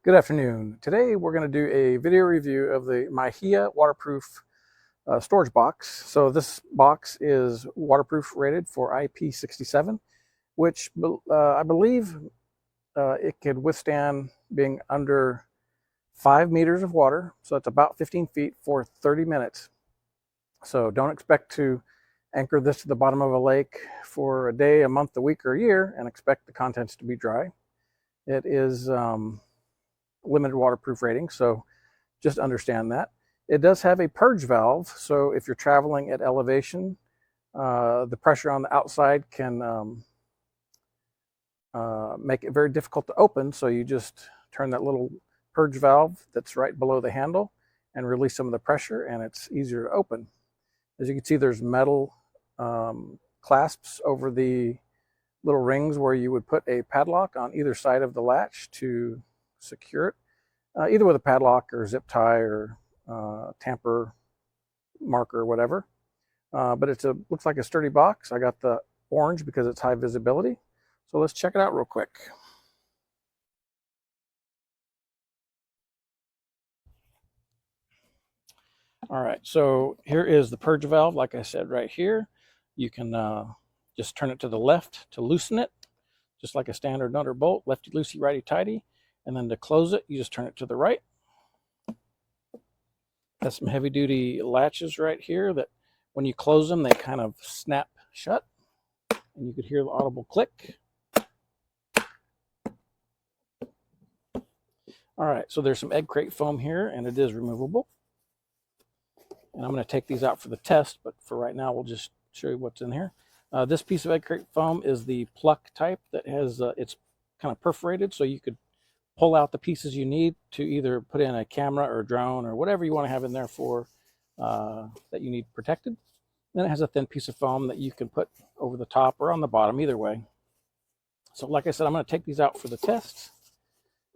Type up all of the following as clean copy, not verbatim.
Good afternoon. Today we're going to do a video review of the MEIJIA waterproof storage box. So this box is waterproof rated for IP67, which I believe it could withstand being under 5 meters of water. So it's about 15 feet for 30 minutes. So don't expect to anchor this to the bottom of a lake for a day, a month, a week, or a year and expect the contents to be dry. It is limited waterproof rating, so just understand that. It does have a purge valve, so if you're traveling at elevation, the pressure on the outside can make it very difficult to open, so you just turn that little purge valve that's right below the handle and release some of the pressure, and it's easier to open. As you can see, there's metal clasps over the little rings where you would put a padlock on either side of the latch to secure it, either with a padlock or zip tie or tamper marker or whatever. But looks like a sturdy box. I got the orange because it's high visibility. So let's check it out real quick. All right, so here is the purge valve, like I said, right here. You can just turn it to the left to loosen it, just like a standard nut or bolt, lefty-loosey, righty-tighty. And then to close it, you just turn it to the right. Has some heavy-duty latches right here that when you close them, they kind of snap shut. And you could hear the audible click. All right, so there's some egg crate foam here, and it is removable. And I'm going to take these out for the test, but for right now, we'll just show you what's in here. This piece of egg crate foam is the pluck type that has, it's kind of perforated, so you could pull out the pieces you need to either put in a camera or a drone or whatever you want to have in there for that you need protected. Then it has a thin piece of foam that you can put over the top or on the bottom, either way. So like I said, I'm going to take these out for the test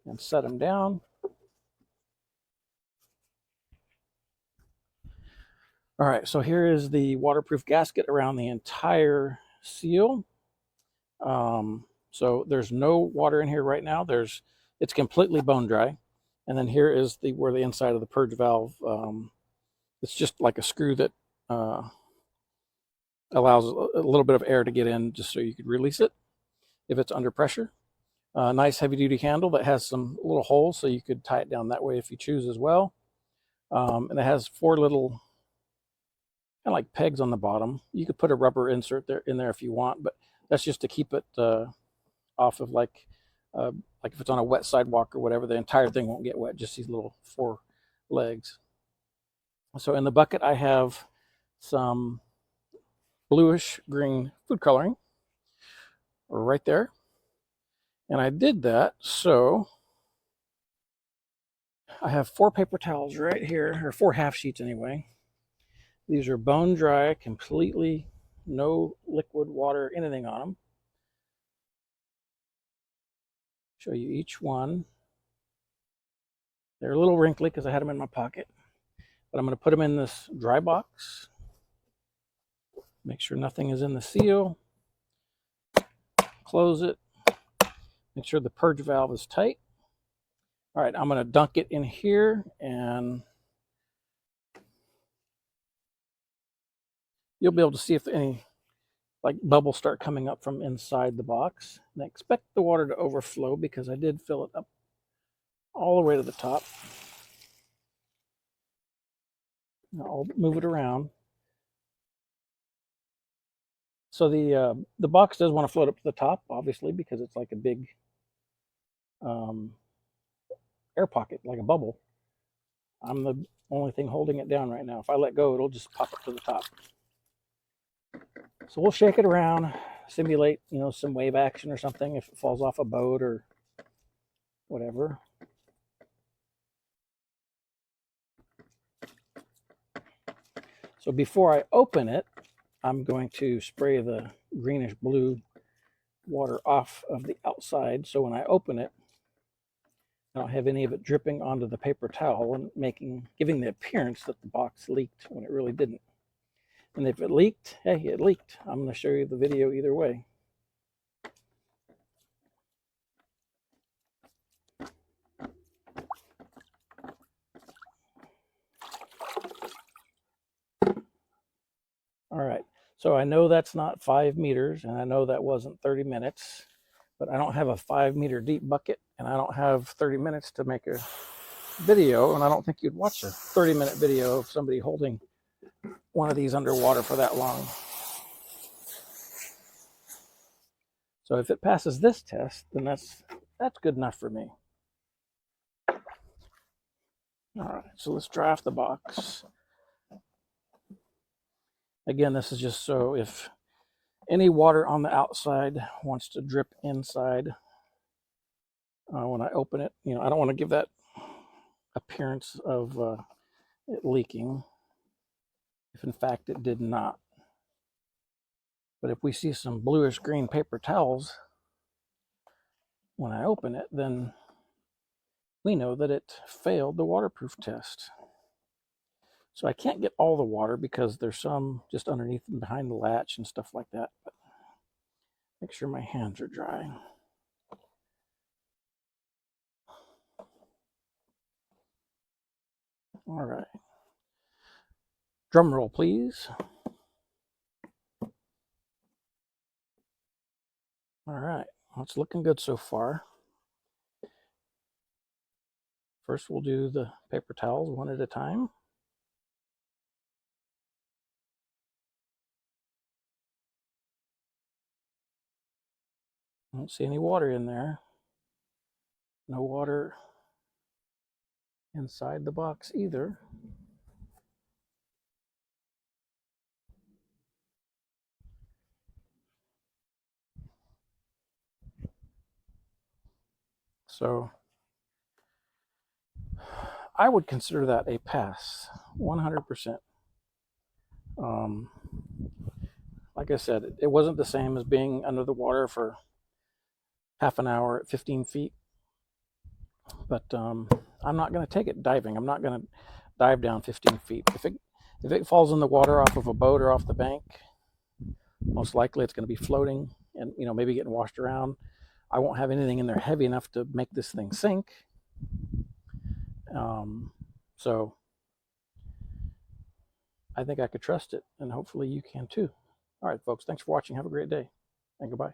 and set them down. All right, so here is the waterproof gasket around the entire seal. So there's no water in here right now. It's completely bone dry. And then here is where the inside of the purge valve, it's just like a screw that allows a little bit of air to get in just so you could release it if it's under pressure. Nice heavy duty handle that has some little holes so you could tie it down that way if you choose as well. And it has 4 little kind of like pegs on the bottom. You could put a rubber insert in there if you want, but that's just to keep it off of like if it's on a wet sidewalk or whatever, the entire thing won't get wet, just these little 4 legs. So in the bucket, I have some bluish green food coloring right there. And I did that so I have 4 paper towels right here, or 4 half sheets anyway. These are bone dry, completely no liquid, water, anything on them. Show you each one. They're a little wrinkly because I had them in my pocket, but I'm going to put them in this dry box. Make sure nothing is in the seal. Close it. Make sure the purge valve is tight. All right, I'm going to dunk it in here, and you'll be able to see if any bubbles start coming up from inside the box. And I expect the water to overflow because I did fill it up all the way to the top. Now I'll move it around. So the box does want to float up to the top, obviously, because it's like a big air pocket, like a bubble. I'm the only thing holding it down right now. If I let go, it'll just pop up to the top. So we'll shake it around, simulate, some wave action or something if it falls off a boat or whatever. So before I open it, I'm going to spray the greenish blue water off of the outside. So when I open it, I don't have any of it dripping onto the paper towel and giving the appearance that the box leaked when it really didn't. And if it leaked, hey, it leaked. I'm going to show you the video either way. So I know that's not 5 meters, and I know that wasn't 30 minutes, but I don't have a 5 meter deep bucket, and I don't have 30 minutes to make a video, and I don't think you'd watch a 30-minute video of somebody holding one of these underwater for that long. So if it passes this test, then that's good enough for me. All right, so let's dry off the box. Again, this is just so if any water on the outside wants to drip inside when I open it, I don't want to give that appearance of it leaking, if in fact it did not. But if we see some bluish green paper towels when I open it, then we know that it failed the waterproof test. So I can't get all the water because there's some just underneath and behind the latch and stuff like that. But make sure my hands are dry. All right. Drum roll, please. All right. Well, it's looking good so far. First, we'll do the paper towels one at a time. I don't see any water in there. No water inside the box either. So I would consider that a pass, 100%. Like I said, it wasn't the same as being under the water for half an hour at 15 feet. But I'm not going to take it diving. I'm not going to dive down 15 feet. If it falls in the water off of a boat or off the bank, most likely it's going to be floating and maybe getting washed around. I won't have anything in there heavy enough to make this thing sink. So I think I could trust it, and hopefully you can too. All right, folks, thanks for watching. Have a great day, and goodbye.